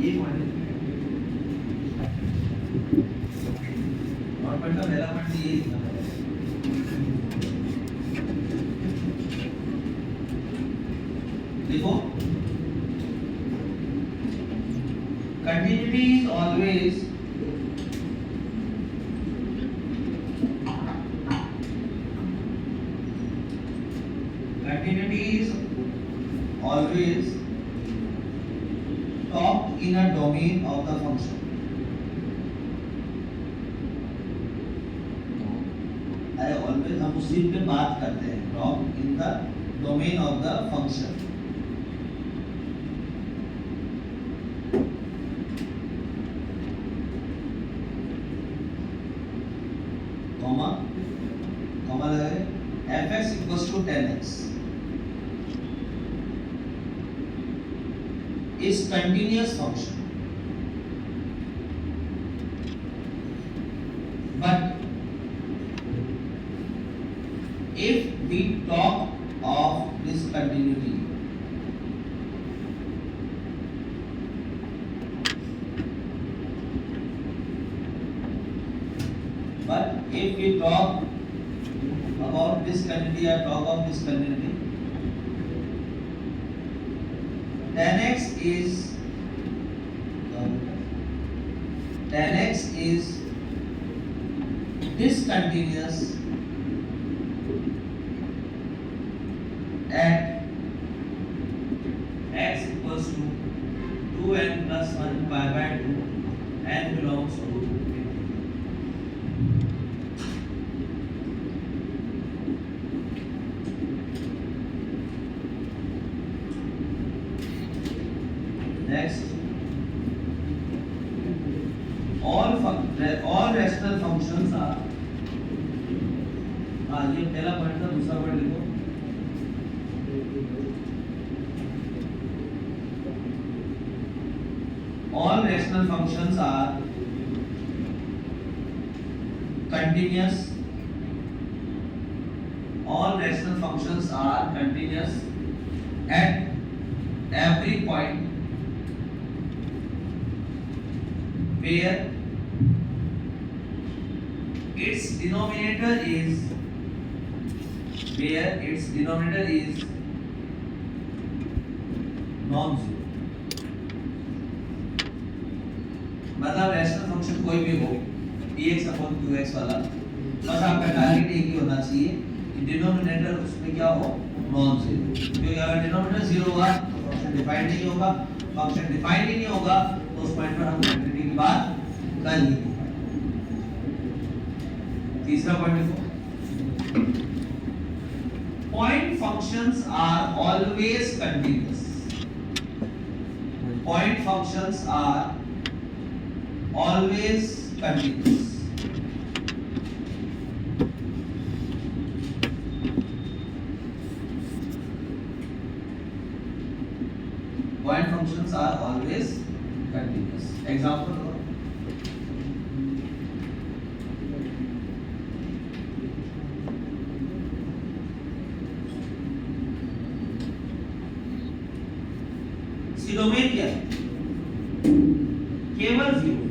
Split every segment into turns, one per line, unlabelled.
ये पॉइंट और पॉइंट का पहला पॉइंट ये लिखना है। देखो continuity is always talked in a domain of the function. अरे always हम उसी पे बात करते हैं, talked in the domain of the function. Comma लगा है fx equals to 10x is continuous function, but if we talk of this continuity if we talk about this continuity or talk of this continuity, tan x is discontinuous at x equals to 2n plus 1 pi by 2 n belongs to next all rational functions are ये पहला point था, दूसरा point लिखो all rational functions are continuous. All rational functions are continuous at every point where its denominator is non-zero. मतलब rational function कोई भी हो dx upon qx वाला, बस आपका टारगेट एक ही होना चाहिए कि डिनोमिनेटर उसमें क्या हो, नॉन जीरो। क्योंकि अगर डिनोमिनेटर जीरो होगा तो फंक्शन डिफाइंड नहीं होगा, फंक्शन डिफाइंड ही नहीं होगा तो उस पॉइंट पर हम कंटिन्यूटी की बात कर ही नहीं पाएंगे। तीसरा पॉइंट देखो, point functions are always continuous. Point functions are always continuous. Point functions are always continuous. Example: इसकी डोमेन क्या है? केवल जीरो,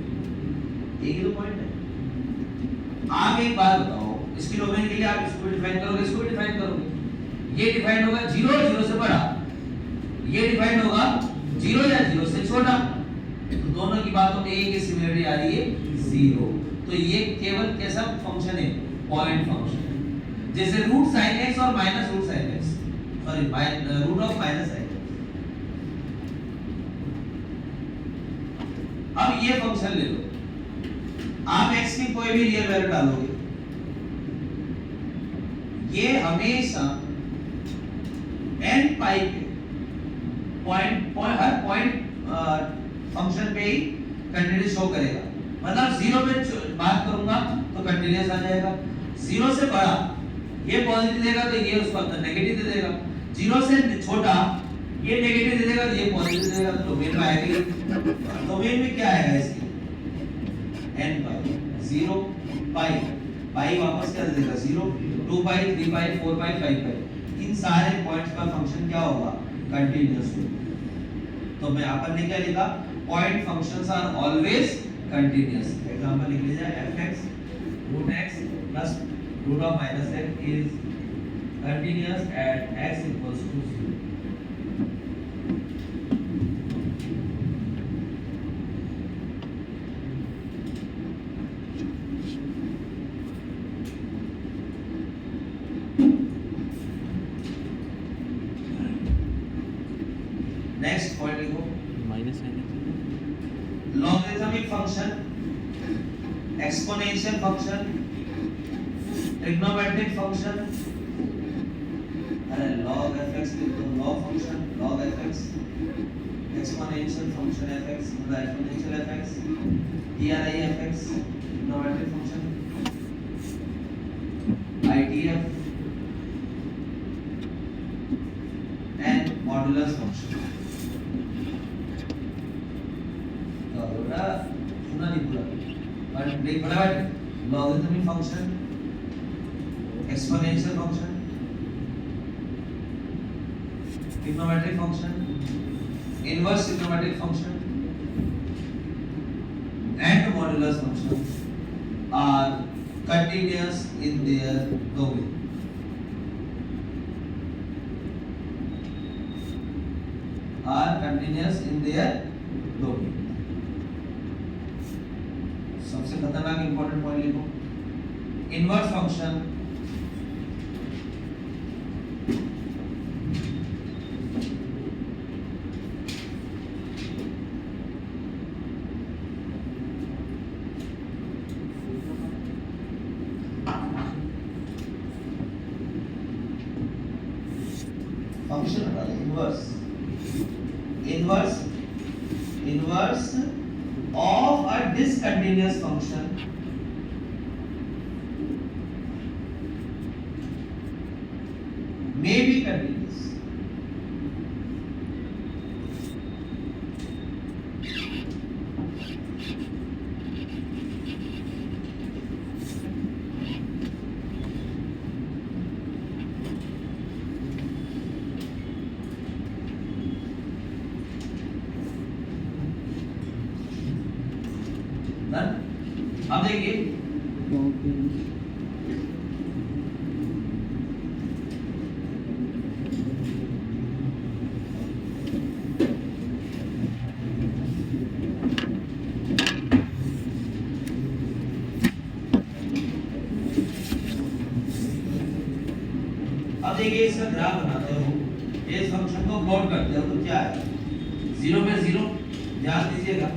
एक ही तो पॉइंट है। आप एक बात बताओ, इसकी डोमेन के लिए आप इसको डिफाइन करोगे, इसको डिफाइन करोगे। ये डिफाइन होगा जीरो, जीरो से बड़ा, ये डिफाइन होगा जीरो या जीरो से छोटा, तो दोनों की बातों में एक ही सिमिलरिटी आ रही है, जीरो। तो ये केवल कैसा फंक्शन है? Point function. जैसे रूट साइन एक्स और minus root sine x, sorry root of minus x. अब ये फंक्शन ले लो, आप x की कोई भी रियल वैल्यू डालोगे, ये हमेशा n पाई पे हर पॉइंट फंक्शन पे ही कंटिन्यूअस शो करेगा। मतलब जीरो पे बात करूंगा तो कंटिन्यूअस आ जाएगा, जीरो से बड़ा ये पॉजिटिव देगा तो ये उसको अंदर नेगेटिव दे देगा, जीरो से छोटा ये नेगेटिव दे देगा तो ये पॉजिटिव दे देगा। तो डोमेन में आएगा, डोमेन में क्या आएगा इसकी? n पाई, 0 पाई, पाई वापस क्या दे देगा? 0, 2 पाई, 3 पाई, 4 पाई, 5 पाई। इन सारे पॉइंट्स पर फंक्शन क्या होगा? कंटीन्यूअस होगा। तो मैं अपन ने क्या लिखा? Point functions are always continuous. Example लिख लीजिए fx root x plus root of minus x is continuous at x equals to 0। Next point लिखो
minus sine
logarithmic function, exponential function, trigonometric function. अरे log fx लिख दो, log function log fx, exponential function fx मतलब exponential fx, tri fx, trigonometric function itf and modulus function. सुना नहीं पूरा but break फटाफट। Logarithmic function, exponential function, trigonometric function, inverse trigonometric function and modulus function are continuous in their domain. Are continuous in their domain. सबसे खतरनाक important point लिखो, inverse function function हटा दो, inverse inverse inverse of a discontinuous function may be continuous। अब देखिए इसका graph बनाते हो, इस फंक्शन को प्लॉट करते हो तो क्या है, 0 पे 0 ध्यान दीजिएगा,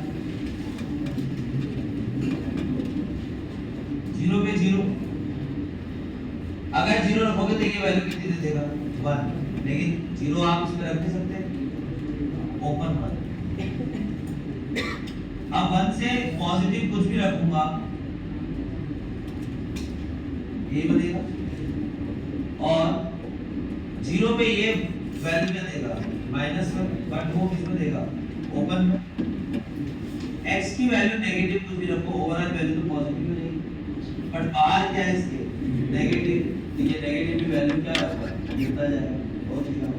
0 पे 0 अगर 0 रखोगे तो ये वैल्यू कितनी दे देगा 1, लेकिन 0 आप इसमें रख नहीं सकते, ओपन 1। अब 1 से पॉजिटिव कुछ भी रखूंगा ये बनेगा, और 0 पे ये वैल्यू क्या देगा -1, बट वो किसमें देगा ओपन में। x की वैल्यू नेगेटिव कुछ भी रखो, ओवरऑल वैल्यू तो पॉजिटिव रहेगी, बट बाहर क्या है इसके नेगेटिव, तो ये नेगेटिव की वैल्यू क्या रखा गिरता जाएगा, बहुत ही कम।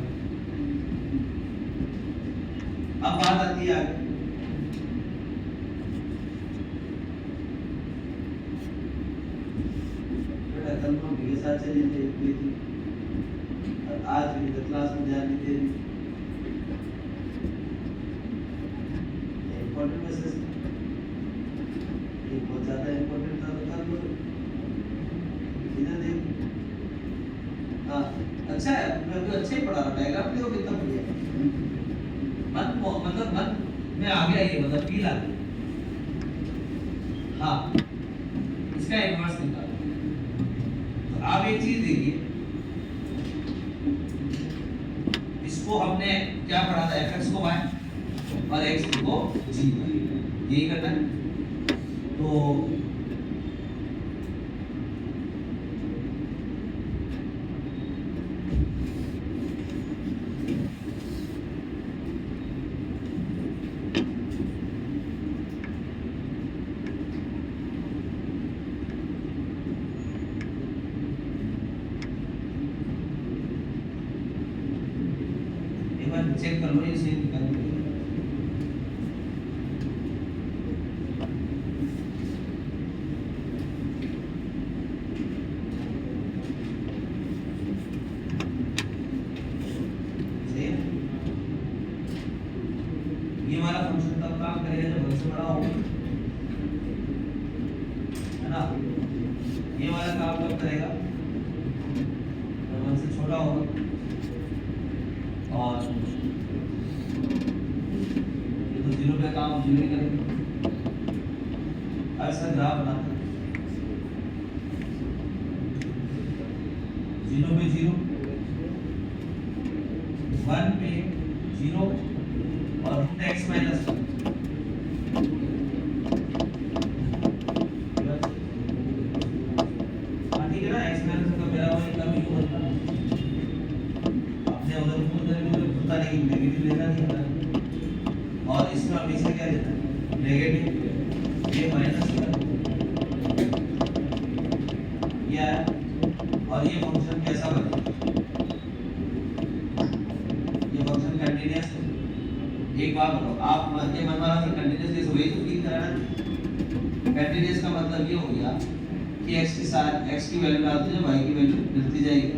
अब बात आती है आगे, बेटा कल को मेरे साथ चली थी, आज मेरी क्लास में ध्यान नहीं दे रही, इम्पोर्टेंट मैसेज ये बहुत ज्यादा इम्पोर्टेंट था, बता दो इधर देख। हाँ अच्छा है, मैं तो अच्छा ही पढ़ा रहा, डायग्राम देखो कितना बढ़िया, मन मतलब मन में आ गया ये, मतलब फील आ गया। हाँ इसका इन्वर्स निकालो, तो आप एक चीज देखिए, इसको हमने क्या पढ़ा था, fx को y और x को g, यही करना है। तो चेक कर लो, ये सही निकाल लो। वन से बड़ा होगा, है ना। ये वाला काम कब करेगा, वन से छोटा होगा। और ये तो जीरो पे काम जीरो ही करेगा। ऐसा ग्राफ बनाते हैं, जीरो पे जीरो, वन पे जीरो और रूट एक्स माइनस वन। ठीक है ना, एक्स माइनस का मेरा वो इतना भी होता है, अपने उधर होता नहीं, नेगेटिव लेना नहीं होता। और इसमें हमेशा क्या लेना है, नेगेटिव, ये माइनस वन, ये आया। और ये फंक्शन कैसा बनेगा, ये फंक्शन कंटीन्यूअस है। एक बात बताओ, आप ये मन वाला से कंटीन्यूअस जैसे वही तो फील कराना। कंटीन्यूअस का मतलब ये हो गया कि x के साथ x की वैल्यू डालते हैं, y की वैल्यू मिलती जाएगी।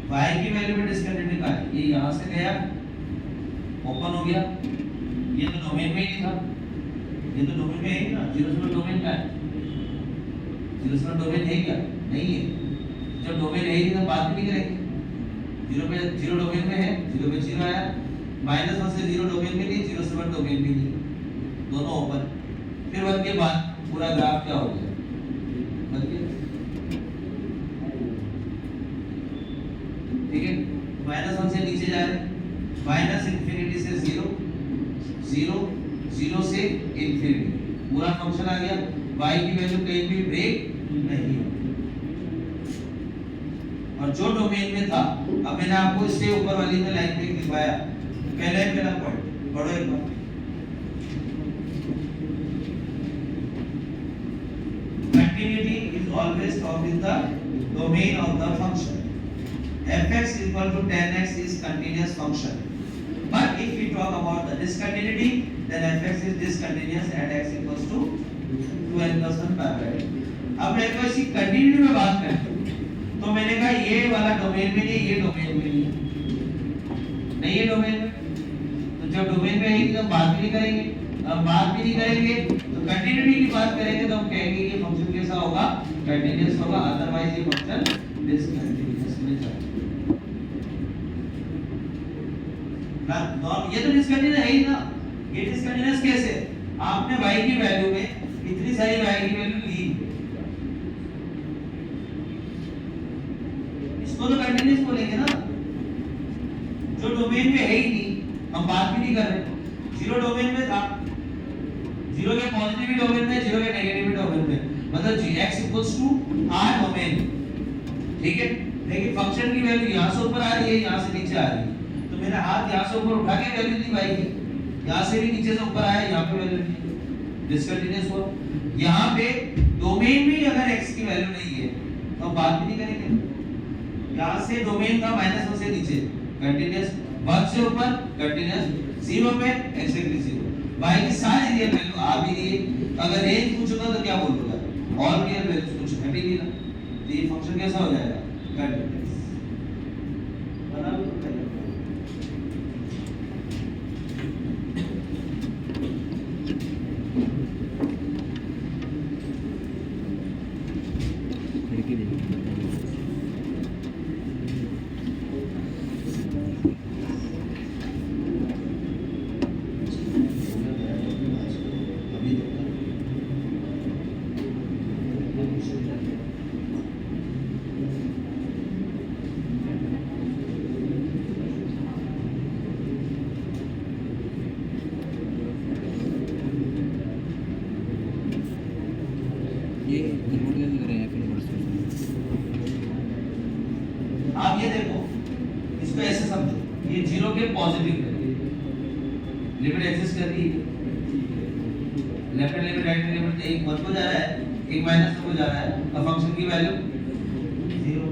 y की वैल्यू में डिस्कंटिन्यूटी का है, ये यहां से गया ओपन हो गया, ये तो डोमेन में ही था, ये तो डोमेन में है ना, जीरो से डोमेन का है, जीरो से डोमेन है क्या, नहीं है। जब डोमेन है ही तो बात भी नहीं करेंगे। जीरो पे जीरो डोमेन में है, जीरो पे जीरो आया, माइनस वन से जीरो डोमेन में नहीं, जीरो से वन डोमेन में नहीं, दोनों ओपन। फिर वन के बाद पूरा ग्राफ क्या हो गया, बन गया, ठीक है। माइनस वन से नीचे जा रहे, माइनस इंफिनिटी से जीरो, जीरो, जीरो से इंफिनिटी, पूरा फंक्शन आ गया। y की वैल्यू कहीं भी ब्रेक नहीं हो। और जो डोमेन में था, अब मैंने आपको इससे ऊपर वाली में लाइन पे दिखाया, पहला पॉइंट पढ़ो एक बार। Continuity is always found in the domain of the function. fx equal to 10x is continuous function. But if we talk about the discontinuity, then fx is discontinuous at x equals to 2n plus 1 parallel. अब मेरे को इसी continuity में बात करें, तो मैंने कहा ये वाला डोमेन में नहीं, ये डोमेन में नहीं है डोमेन में। तो जब डोमेन में है तो हम बात भी नहीं करेंगे। अब बात भी नहीं करेंगे तो कंटिन्यूटी की बात करेंगे, तो हम कहेंगे ये फंक्शन कैसा होगा, कंटीन्यूअस होगा, अदरवाइज ये फंक्शन डिसकंटीन्यूअस में जाएगा ना। ये तो डिसकंटीन्यूअस है ही ना। ये डिसकंटीन्यूअस कैसे, आपने y की वैल्यू में इतनी सारी y की वैल्यू ली, इसको तो कंटीन्यूअस बोलेंगे ना। जो डोमेन में है ही नहीं, हम बात भी नहीं कर रहे। जीरो डोमेन में था, जीरो के पॉजिटिव डोमेन में, जीरो के नेगेटिव डोमेन में, मतलब x r डोमेन, ठीक है। लेकिन फंक्शन की वैल्यू यहां से ऊपर आ रही है, यहां से नीचे आ रही है, तो मैंने हाथ यहां से ऊपर उठा के वैल्यू दी y की, यहां से भी नीचे से ऊपर आया, यहां पे वैल्यू दी, डिसकंटीन्यूअस हुआ। यहां पे डोमेन में अगर x की वैल्यू नहीं है तो हम बात भी नहीं करेंगे। यहां से डोमेन का माइनस वन से नीचे कंटीन्यूअस, वन से ऊपर कंटीन्यूअस, जीरो पे एक्जेक्टली जीरो। y की सारी रियल वैल्यू आ भी रही है, अगर रेंज पूछूंगा तो क्या बोलूंगा, ऑल रियल वैल्यूज कुछ घट ही नहीं ना, तो ये फंक्शन कैसा हो जाएगा, कंटीन्यूअस। बना लो तो पहले
खिड़की देखिए। ये कन्वर्ट कैसे करें f इनवर्स में?
आप ये देखो, इसको ऐसे समझो, ये जीरो के पॉजिटिव है, लिमिट एग्जिस्ट कर रही है, left hand limit right hand limit, एक 1 को जा रहा है, एक माइनस को जा रहा है, और फंक्शन की वैल्यू 0।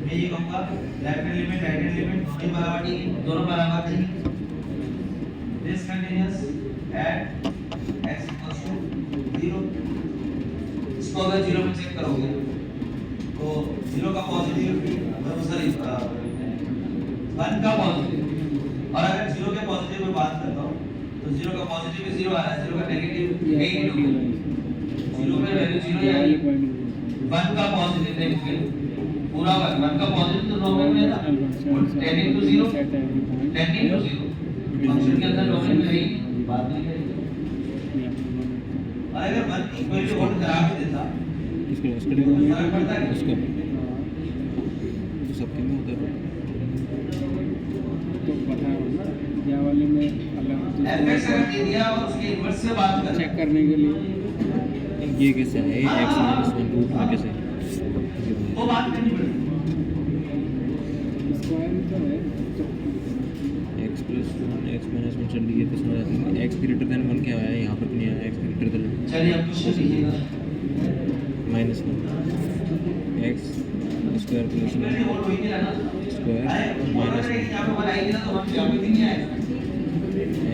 मैं ये कहूंगा left hand limit right hand limit दोनों बराबर नहीं है, दोनों बराबर नहीं, discontinuous at x equals to 0। इसको अगर 0 पे चेक करोगे तो 0 का पॉजिटिव, सॉरी 1 का पॉजिटिव, और अगर 0 के पॉजिटिव में बात करता हूं तो जीरो का पॉजिटिव भी जीरो आ रहा है, जीरो का नेगेटिव
ये
नहीं
पॉइंट
होगा।
है
जीरो पे वैल्यू जीरो
ये वाले
आएगी,
पॉइंट
वन का पॉजिटिव देखिए पूरा वन का पॉजिटिव तो डोमेन में है ना, 10 into 0
सेट है
10 into 0 फंक्शन के अंदर डोमेन में ही बात नहीं करेंगे। और अगर वन इक्वल टू वन करा भी देता
इसके इसके
तो फर्क पड़ता है
इसका तो सबके में होता है तो पता है या वाले में अलग
एफएक्स अगर दे दिया और उसके इन्वर्स से बात कर
चेक करने के लिए ये कैसे है x माइनस 1 रूट में कैसे
वो बात करनी पड़ेगी।
स्क्वायर तो है x प्लस 1 x माइनस 1 चल रही है तो समझ आती है x ग्रेटर देन 1 क्या आया यहाँ पर नहीं आया x ग्रेटर देन
चलिए अब क्वेश्चन लिखिएगा।
माइनस 1 x स्क्वायर प्लस 1
पहले और वही नहीं रहना
स्क्वायर माइनस
यहाँ पे वन आएगी ना तो वन यहाँ पे नहीं आएगा,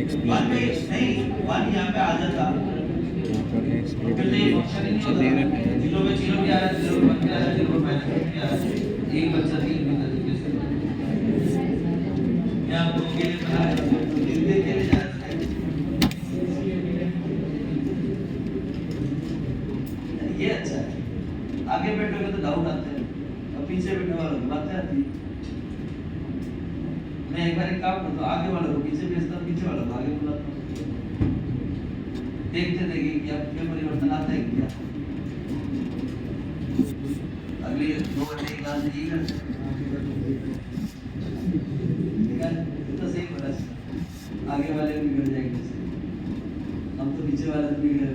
x प्लस
वन में
माइनस
नहीं वन यहाँ पे आ जाता
यहाँ पर x
फिर
ग्रेटर
तो ये
देन
फंक्शन ही नहीं
अच्छा दे
होता।
रखा है
जीरो पे जीरो भी आ रहा है, जीरो पे वन भी आ रहा है, जीरो पे माइनस वन भी आ रहा है, एक बच्चा तीन भी तरीके से यहाँ दो के लिए बना है, तीन के लिए जा रहा है। ये अच्छा है, आगे बैठोगे तो डाउट आते हैं और पीछे बैठने वालों को बातें आती है। मैं एक बार एक काम करता हूँ, आगे वालों को पीछे भेजता हूँ, पीछे वालों को आगे बुलाता हूँ, देखते देखिए कि अब क्या परिवर्तन आता है क्या। अगले 2 घंटे की क्लास में यही करते हैं, ठीक है? तो सही बोला, आगे वाले भी बिगड़ जाएंगे, हम तो पीछे वाले भी बिगड़ रहे।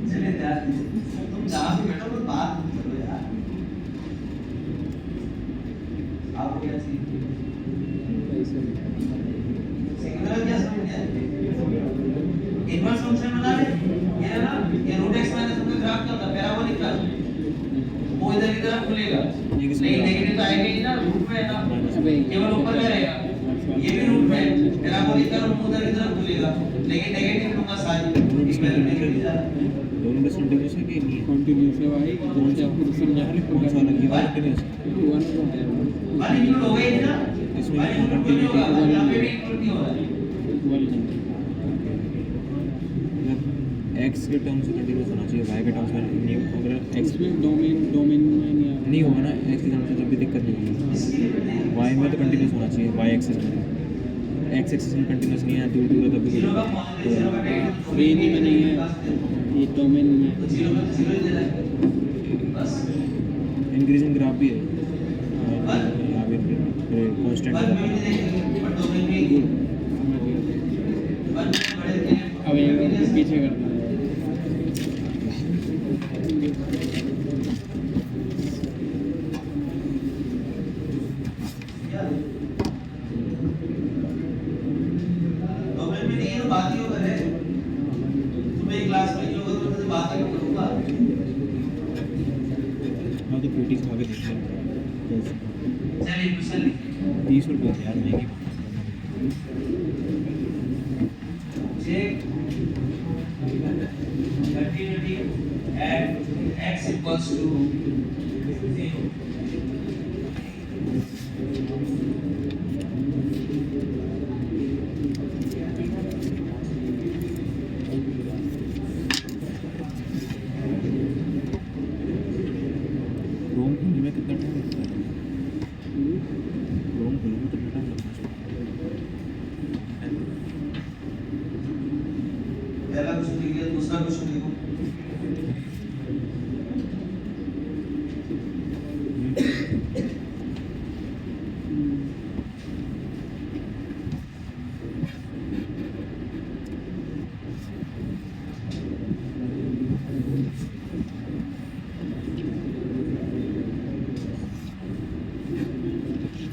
चलिए ध्यान दीजिए, तुम जहाँ भी बैठो कोई बात मत करो यार, आपको क्या चाहिए? सिंगुलर क्या समझ गया? इनवर्स फंक्शन बना ले, ये है ना, ये रूट x माइनस 1 का ग्राफ क्या होता है? Parabolic graph. वो इधर की तरफ खुलेगा, नहीं नेगेटिव तो आएगा ही ना, रूट में है ना, केवल ऊपर में रहेगा। ये भी रूट में है, पैराबोलिक का रूट उधर की तरफ खुलेगा, लेकिन नेगेटिव लूंगा सारी, इस वैल्यू नेगेटिव जा रहा है।
दोनों डिसकंटिन्यूअस है कि नहीं है
कंटिन्यूस है भाई
कौन सा
फिर समझा ले
कौन सा अलग है कंटिन्यूअस
वन को है
वन इंक्लूड हो गई थी ना,
इसमें
वन इंक्लूड नहीं होगा, यहाँ पे भी इंक्लूड नहीं हो रहा है।
मतलब x के टर्म्स में कंटिन्यूअस होना चाहिए y के टर्म्स में नहीं अगर x
इसमें डोमेन में नहीं आ
नहीं होगा ना x के टर्म्स में जब भी दिक्कत नहीं होगी y में तो कंटिन्यूअस होना चाहिए y एक्सिस में x एक्सिस में कंटिन्यूअस नहीं है दूर दूर तब भी
जीरो का पॉजिटिव, जीरो का नेगेटिव,
रेंज में नहीं है ये डोमेन में
तो जीरो में जीरो ही दे रहा है बस।
इंक्रीजिंग ग्राफ भी है यहाँ पे कांस्टेंट
वन में भी देखेंगे बट दो में भी वन में बड़े के
अब ये पीछे कर दो
दो में भी नहीं है तो बात ही हो करे, तुम्हें एक क्लास में होगा तो मैं बात ही करूँगा।
हाँ तो पेटी खा के देख लें कैसे
चलिए क्वेश्चन लिखिए।
30 रुपये यार महंगी
check continuity at x equals to 0.
रोम खुलने में कितना टाइम लगता है रोम खुलने में कितना टाइम लगता है
पहला क्वेश्चन लिख लिया, दूसरा क्वेश्चन लिखो।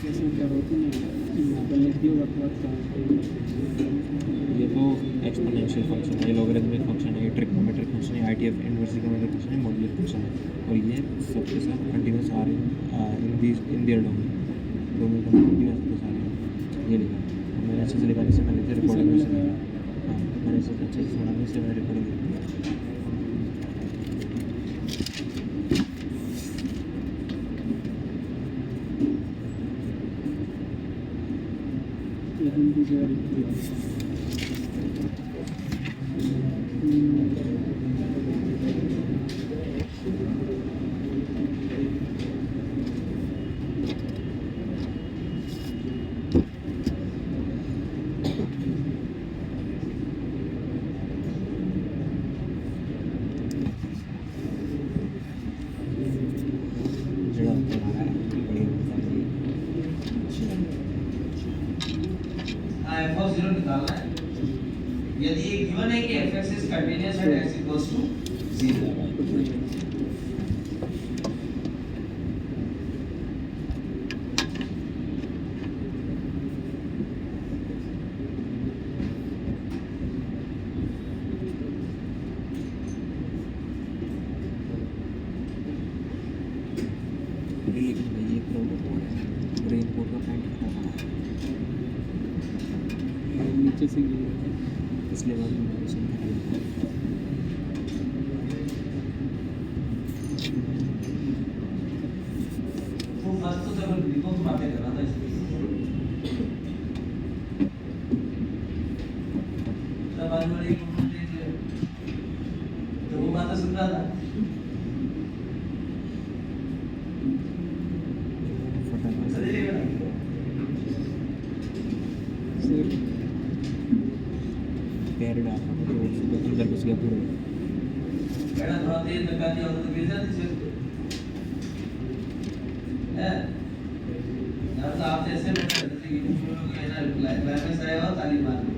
कैसे करो तुम पहले क्यों रखवा
ये तो एक्सपोनेंशियल फंक्शन है, लॉगरिथमिक फंक्शन है, ट्रिग्नोमेट्रिक फंक्शन है, आईटीएफ इनवर्स ट्रिग्नोमेट्रिक फंक्शन है, मॉड्यूलर फंक्शन है और ये सबके सब कंटीन्यूअस आ रहे हैं इन दियर डोमेन कंटीन्यूअस आ रहे हैं। ये लिखा मैंने अच्छे से लिखा, जैसे मैंने इसे रिकॉर्डिंग में से हाँ मैंने इसे अच्छे से सुना, इसलिए मैंने रिकॉर्डिंग
एक दिन पीछे वाली
जड़ा हमारा है बड़ी
f of 0 निकालना है। यदि ये गिवन है कि fx is continuous at x equals to 0,
कुछ नहीं है।
लेकिन भाई ये प्रॉब्लम हो रहा है रेनकोट का पैंट खराब है
नीचे से गिर गया।
इसलिए बाद में मैंने सुन लिया
वो फर्स्ट तो जब लिखो तो बातें कर रहा था इसमें। तब बाद में एक मोमेंट देख ले, तो वो बातें सुन रहा था।
फटाफट
चले लेगा ना।
सर
पैर डाला था तो उसको अंदर घुस गया पूरा
बेटा थोड़ा तेज धक्का दिया होता तो गिर जाती चीज है। यार तो आप जैसे लोग हैं, जैसे कि कुछ लोग हैं ना लाइफ में से आया हो ताली मार दो।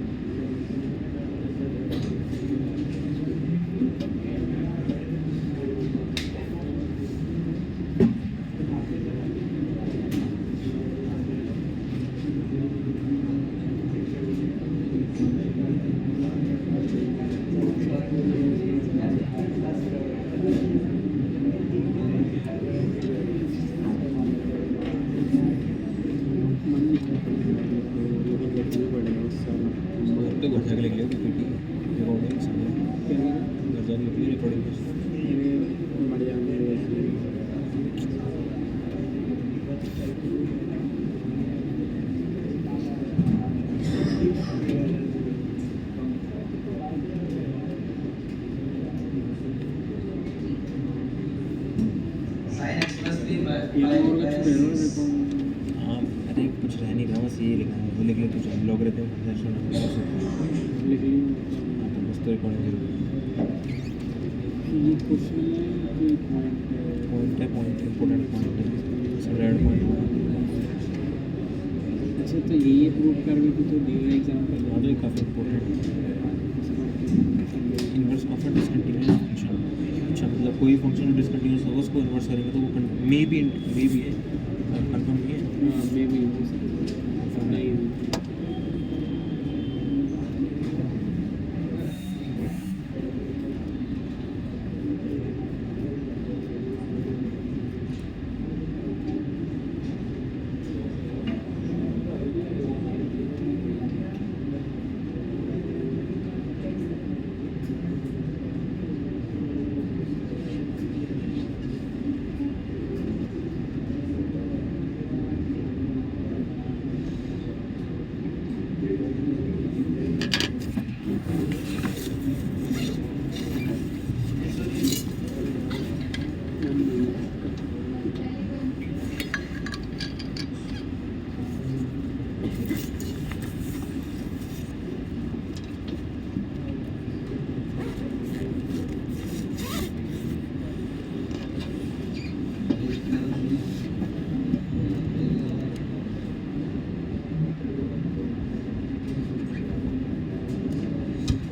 मन नहीं करता लेकिन देखना पड़ेगा उस साल
तो घर जाके लिख लियो पीपीटी रिकॉर्डिंग समझ
क्या है
घर जाके लिख लियो रिकॉर्डिंग
मेरे बढ़िया मेरे
sin x plus 3 by
ये और कुछ कह रहा है देखो
हाँ अरे कुछ रह नहीं रहा बस ये लिखना है वो लिख ले कुछ लॉगरिथम फंक्शन
लिख ली
हाँ तो बस तो रिकॉर्डिंग जरूर
ये क्वेश्चन है कोई पॉइंट है
पॉइंट इंपॉर्टेंट पॉइंट है रेड पॉइंट
अच्छा तो ये प्रूव कर भी तो दिया एग्जाम कर
हाँ तो ये काफ़ी important inverse of a discontinuous function अच्छा मतलब कोई फंक्शन डिसकंटिन्यूअस होगा उसको इन्वर्स करेंगे तो वो मे बी है कंफर्म नहीं है
हाँ मे भी हो सकता नहीं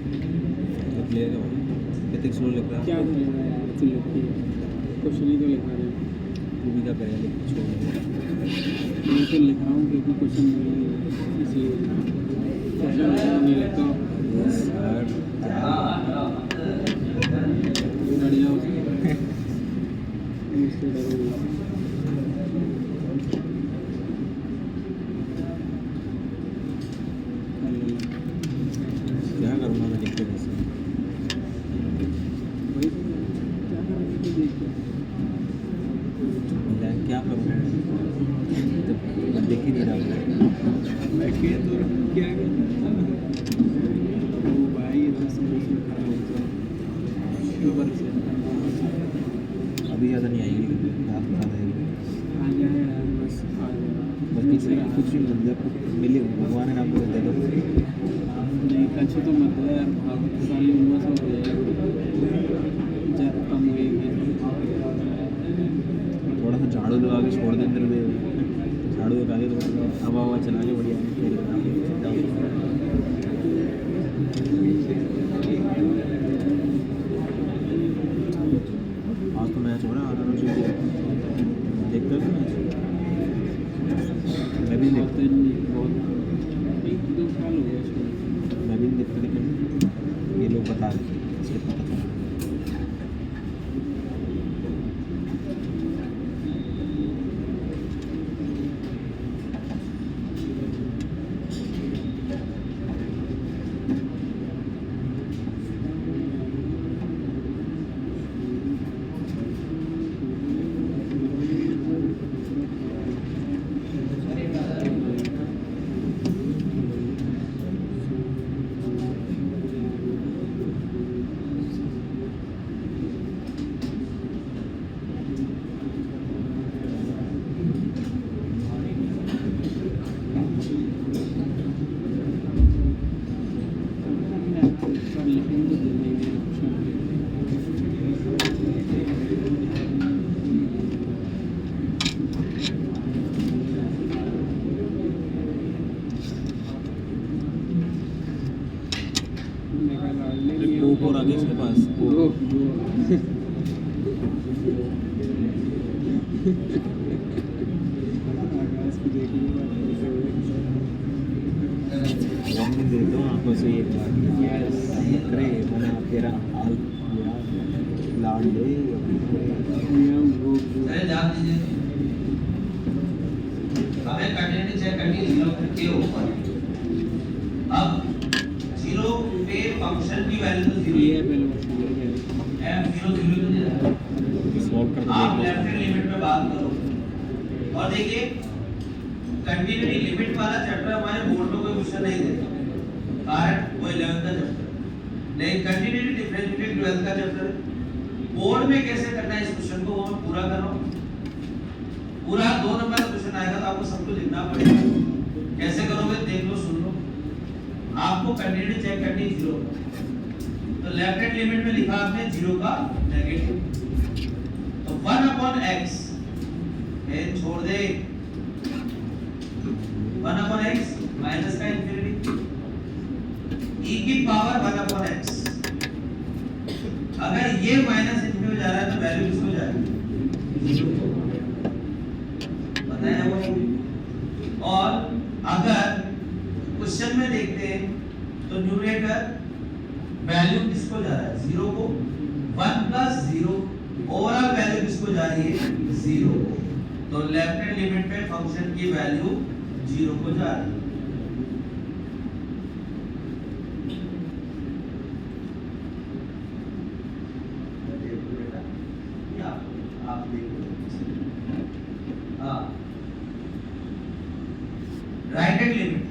लिख लिएगा भाई कितने स्लो लिख रहा
क्या
है
करेगा यार तो लिख के क्वेश्चन ही तो लिखा रहे
तू भी क्या करेगा लिख के छोड़ देगा
मैं तो लिख रहा हूँ क्योंकि क्वेश्चन नहीं है इसलिए क्वेश्चन नहीं लिखता
सर
बढ़िया मुझसे डरो
क्या करूँगा मैं लिख के कैसे
वही तो क्या करेंगे तो देखते
मैं क्या करूँगा तो लिख ही नहीं रहा
बैठ के तो क्या कहता वो भाई रस में खराब हो गया ऊपर से
अभी ज़्यादा नहीं आएगी, ज़्यादा आएगी।
आ जाए यार बस आ जाए
बस कुछ भी मिल जाए, मिले भगवान ने आपको दे दो।
नहीं कच्छ तो मत है यार बहुत साली उम्र से हो जाएगा जब कम होएगी
थोड़ा सा झाड़ू लगा के छोड़ दे अंदर में, झाड़ू लगा के थोड़ा हवा हवा चला के बढ़िया आज तो मैच हो रहा है आराम से देखते हो मैच? मैं भी
बहुत
देखता
बहुत 1-2 साल हो गए उसको
मैं भी नहीं देखता, लेकिन ये लोग बता रहे थे इसलिए पता चला। कोक और आगे इसके पास कोक। warning देता हूँ आंखों से एक बार करे मैंने तेरा हाल लाड ले
अरे ध्यान दीजिए, हमें कंटिन्यूटी चेक करनी 0 के ऊपर। अब 0 पे फंक्शन की वैल्यू तो 0
ये
है,
पहले
f 0 0 तो नहीं
सॉल्व कर
आप
दो।
लेफ्ट हैंड लिमिट पे बात करो और देखिए कंटिन्यूटी लिमिट वाला चैप्टर हमारे बोर्ड में कोई क्वेश्चन नहीं देता, कारण वो 11th का चैप्टर नहीं, कंटिन्यूटी डिफरेंशिएटेड 12th का चैप्टर है। बोर्ड में कैसे करना है इस क्वेश्चन को वो मैं पूरा कर रहा हूँ। पूरा 2 नंबर का क्वेश्चन आएगा तो आपको सब कुछ लिखना पड़ेगा। कैसे करोगे देख लो सुन लो। आपको कंटिन्यूटी चेक करनी है 0, तो लेफ्ट हैंड लिमिट में लिखा आपने 0 का नेगेटिव, तो 1/x n छोड़ दे 1/x माइनस का इंफिनिटी e की पावर 1/x। अगर ये माइनस इंफिनिटी में जा रहा है तो वैल्यू किसको जाएगी, पता है वो। और अगर क्वेश्चन में देखते हैं तो न्यूमरेटर वैल्यू किसको जा रहा है 0 को, 1 + 0 ओवरऑल वैल्यू किसको जा रही है 0 को, तो लेफ्ट हैंड लिमिट पे फंक्शन की वैल्यू 0 को जा रही है। आप देखो राइट हैंड लिमिट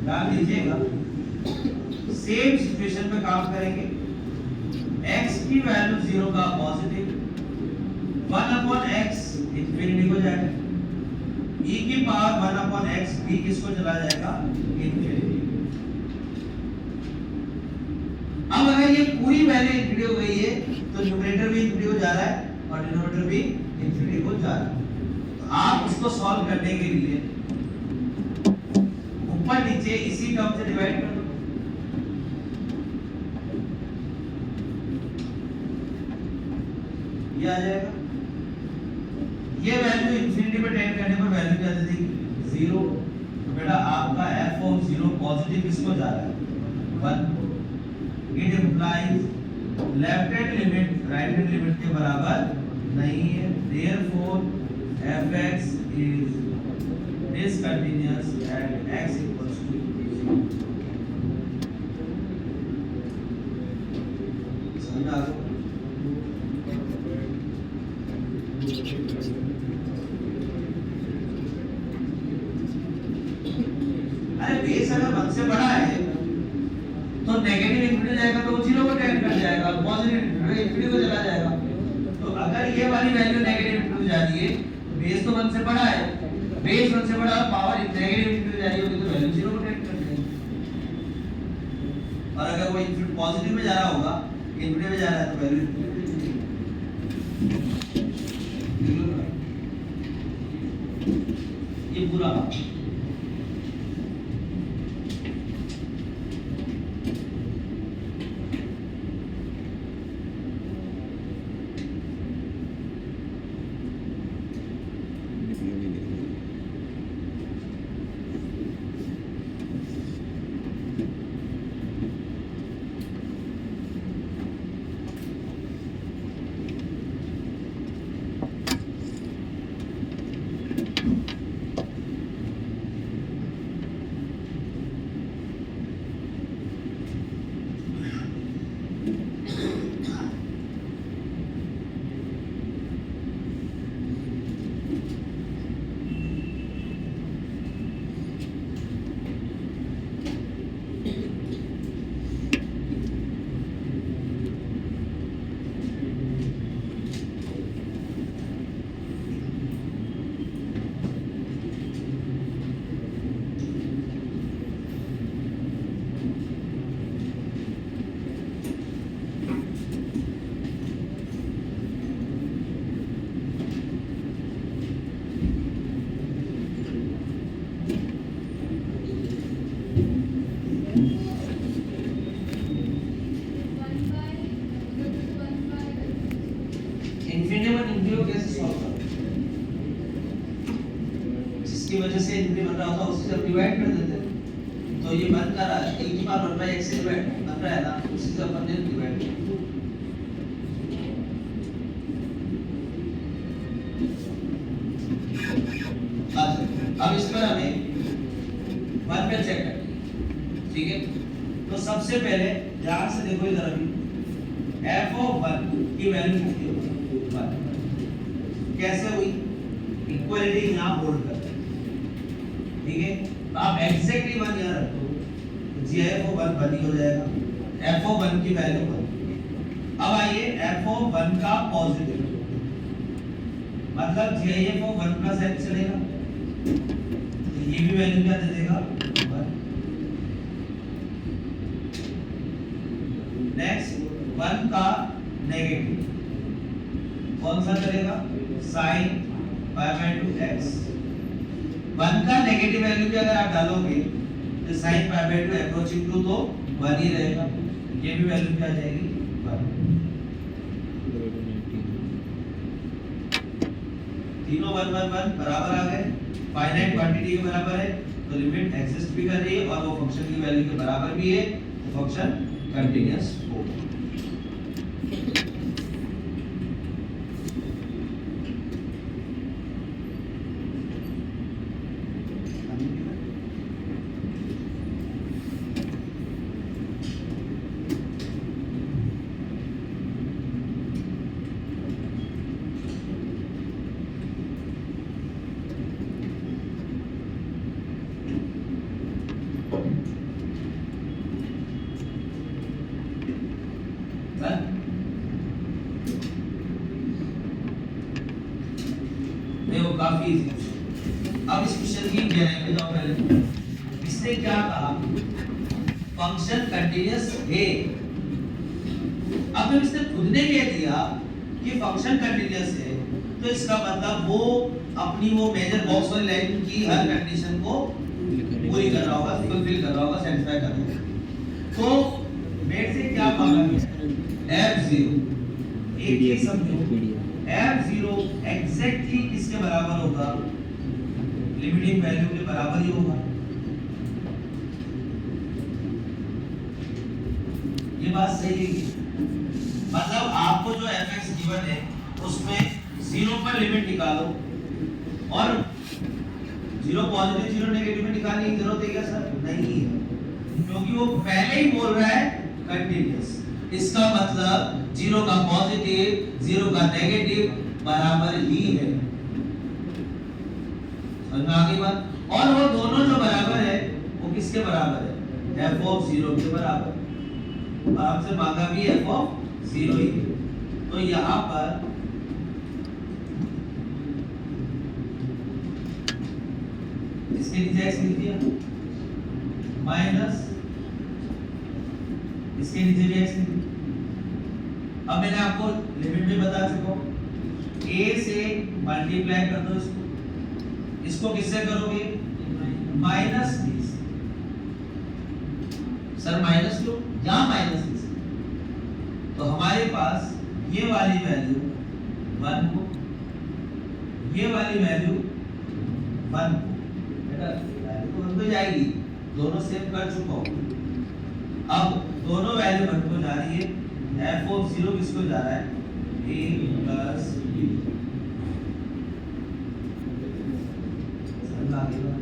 ध्यान दीजिएगा, सेम सिचुएशन में काम करेंगे। x की वैल्यू 0 का पॉजिटिव, 1/x इंफिनिटी को जाएगा, e की पावर 1/x भी किसको चला जाएगा इंफिनिटी। अब अगर ये पूरी वैल्यू इंफिनिटी हो गई है तो न्यूमरेटर भी इंफिनिटी को जा रहा है और डिनोमिनेटर भी इंफिनिटी को जा रहा है। तो आप इसको सॉल्व करने के लिए ऊपर नीचे इसी टर्म से डिवाइड कर दो। ये आ जाएगा, ये वैल्यू इंफिनिटी पे टेंड करने पर वैल्यू क्या दे देगी 0, तो बेटा आपका f ऑफ 0 पॉजिटिव किसको जा रहा है 1। It implies left hand limit right hand limit के बराबर नहीं है, therefore fx is discontinuous at x equals to 0। समझ आ गया? अरे बेस अगर 1 से बड़ा है तो नेगेटिव इंफिनिटी जाएगा तो वो 0 को टेंड कर जाएगा, पॉजिटिव इंफिनिटी को चला जाएगा। तो अगर ये वाली वैल्यू नेगेटिव इंफिनिटी जा रही है तो बेस तो 1 से बड़ा है, बेस 1 से बड़ा पावर नेगेटिव इंफिनिटी जा रही होगी तो वैल्यू 0 को टेंड कर जाएगी। और अगर वो इंफिनिटी पॉजिटिव में जा रहा होगा, इंफिनिटी में जा रहा है तो वैल्यू ये पूरा जिसकी वजह से इनके बन रहा होता है उससे जब डिवाइड कर देते हैं तो ये बन कर रहा है e की पावर 1/x से डिवाइड बन रहा है ना, उसी से अपन ने डिवाइड किया। अब इस पर हमें 1 पे चेक करना है, ठीक है। तो सबसे पहले ध्यान से देखो इधर, अभी f(1) की वैल्यू कितनी होगी? 1। कैसे हुई? इक्वलिटी यहां होल्ड कर, ठीक है। तो आप एग्जैक्टली 1 यहां रखो तो gf(1) 1 ही हो जाएगा, f(1) की वैल्यू 1। अब आइए f(1) का पॉजिटिव मतलब gf(1) + x चलेगा तो ये भी वैल्यू क्या दे देगा? 1। नेक्स्ट 1 का नेगेटिव कौन सा चलेगा? sin π/2x। 1 का नेगेटिव वैल्यू भी अगर आप डालोगे तो sin π/2 अप्रोचिंग टू तो 1 ही रहेगा, ये भी वैल्यू क्या आ जाएगी? 1। तीनों 1 1 1 बराबर आ गए, फाइनाइट क्वांटिटी के बराबर है तो लिमिट एग्जिस्ट भी कर रही है और वो फंक्शन की वैल्यू के बराबर भी है तो फंक्शन कंटीन्यूअस होगा। देखो काफी इजी। अब इस क्वेश्चन की गहराई में जाओ पहले। इसने क्या कहा? फंक्शन कंटीन्यूअस है। अब जब इसने खुद ने कह दिया कि फंक्शन कंटीन्यूअस है तो इसका मतलब वो अपनी वो मेजर बॉक्स वाली लाइन की हर कंडीशन को पूरी कर रहा होगा, फुलफिल कर रहा होगा, सेटिस्फाई कर रहा होगा। तो मेरे से क्या मांगा गया? f0 एक चीज समझो, f0 एग्जैक्टली किसके बराबर होगा? लिमिटिंग वैल्यू के बराबर ही होगा। ये बात सही है। मतलब आपको जो fx गिवन है उसमें 0 पर लिमिट निकालो और 0 पॉजिटिव 0 नेगेटिव में निकालने की जरूरत है क्या सर? नहीं है, क्योंकि वो पहले ही बोल रहा है कंटीन्यूअस। इसका मतलब 0 का पॉजिटिव 0 का नेगेटिव बराबर ही है। समझ में आ गई बात? और वो दोनों जो बराबर है वो किसके बराबर है? f ऑफ 0 के बराबर। और आपसे मांगा भी f ऑफ 0 ही। तो यहाँ पर इसके नीचे x लिख दिया माइनस इसके नीचे भी x लिख दिया। अब मैंने आपको लिमिट भी बता चुका हूं, a से मल्टीप्लाई कर दो इसको किससे करोगे? माइनस b से। सर माइनस लो, यहाँ माइनस b से। तो हमारे पास ये वाली वैल्यू 1 को, ये वाली वैल्यू 1 को, बेटा वैल्यू तो 1 को जाएगी, दोनों सेव कर चुका हूं। अब दोनों वैल्यू 1 को जा रही है, f ऑफ 0 किसको जा रहा है? a plus b। समझ आ गया?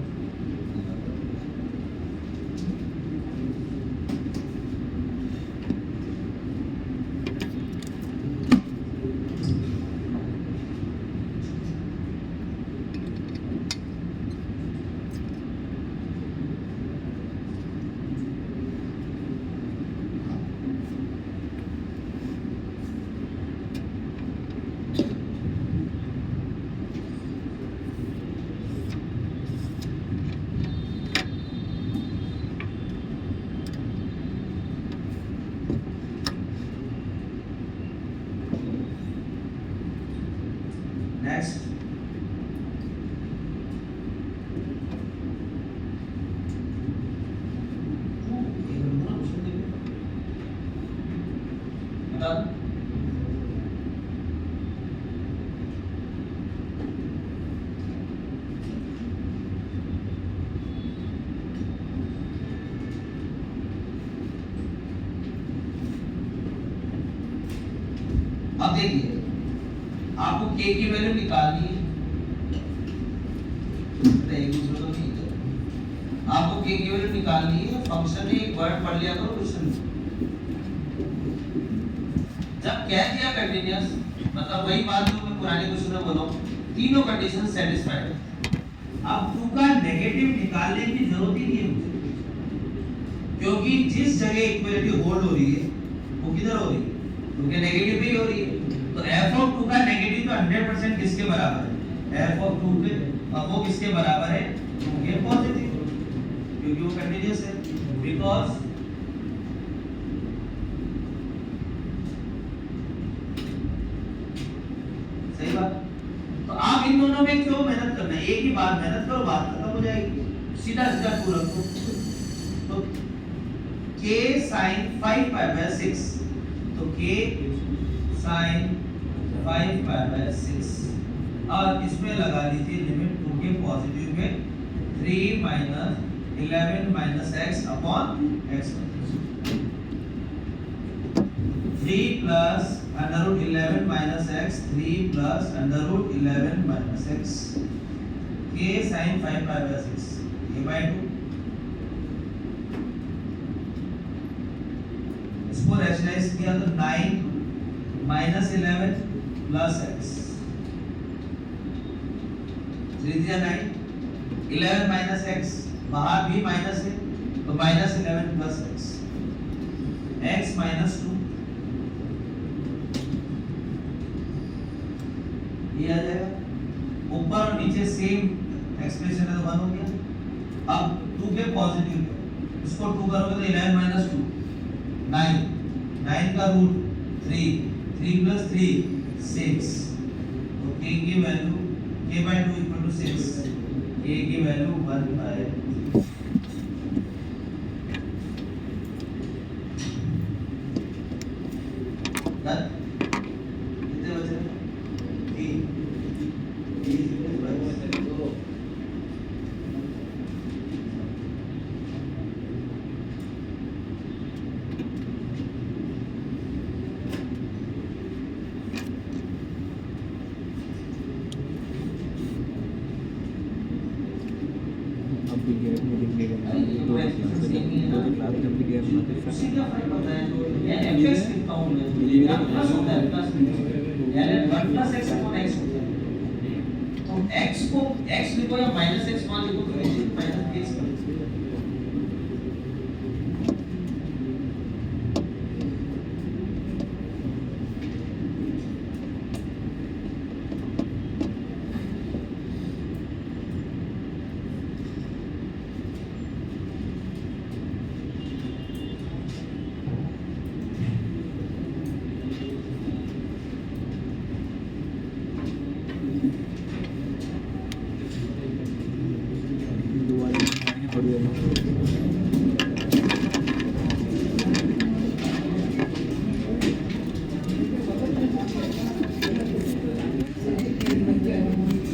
नेक्स्ट अब देखिए आपको k की वैल्यू निकालनी है, एक दूसरे को नहीं है। आपको k की वैल्यू निकालनी है, फंक्शन में एक वर्ड पढ़ लिया करो क्वेश्चन में। जब कह दिया कंटीन्यूअस, मतलब वही बात जो मैं पुराने क्वेश्चन में बोला हूं, तीनों कंडीशन सेटिस्फाइड है। अब 2 का नेगेटिव निकालने की जरूरत ही नहीं है मुझे, क्योंकि जिस जगह इक्वलिटी होल्ड हो रही है वो किधर हो रही है? क्योंकि नेगेटिव ही हो रही है। तो f ऑफ 2 का नेगेटिव तो 100% किसके बराबर है? f ऑफ 2 के, और वो किसके बराबर है? 2 के पॉजिटिव, क्योंकि वो कंटीन्यूअस है। बिकॉज़ सही बात। तो आप इन दोनों में क्यों मेहनत करना है? एक ही बार मेहनत करो, बात खत्म हो जाएगी। सीधा सीधा पूरा रखो। तो k sin 5π/6, तो k sin 5π/6, और इसमें लगा लीजिए लिमिट 2 के पॉजिटिव में 3 minus 11 minus x upon x, 3 plus under root 11 minus x, 3 plus under root 11 minus x, k sin 5π/6 a/2। इसको रैशनलाइज किया तो 9 minus 11 plus x, 3 9, 11 minus x, बाहर भी माइनस है तो माइनस 11 प्लस x माइनस 2, ये आ जाएगा। ऊपर और नीचे सेम एक्सप्रेशन है तो 1 हो गया। अब 2 के पॉजिटिव पे इसको 2 करोगे तो 11 माइनस 2 9, 9 का रूट 3, 3 प्लस 3 6, तो k की value k/2 equal to 6, k की वैल्यू 1/2। डन। कितने बचे? 3
अब भी गैप में दिखेगा, दो क्लास जब भी गैप में
उससे क्या फर्क पड़ता है? ये fx लिखता हूं मैं, या प्लस होता है, प्लस यानी 1 प्लस x अपॉन x होता है। तो x को x लिखो या माइनस x मान लिखो तो माइनस x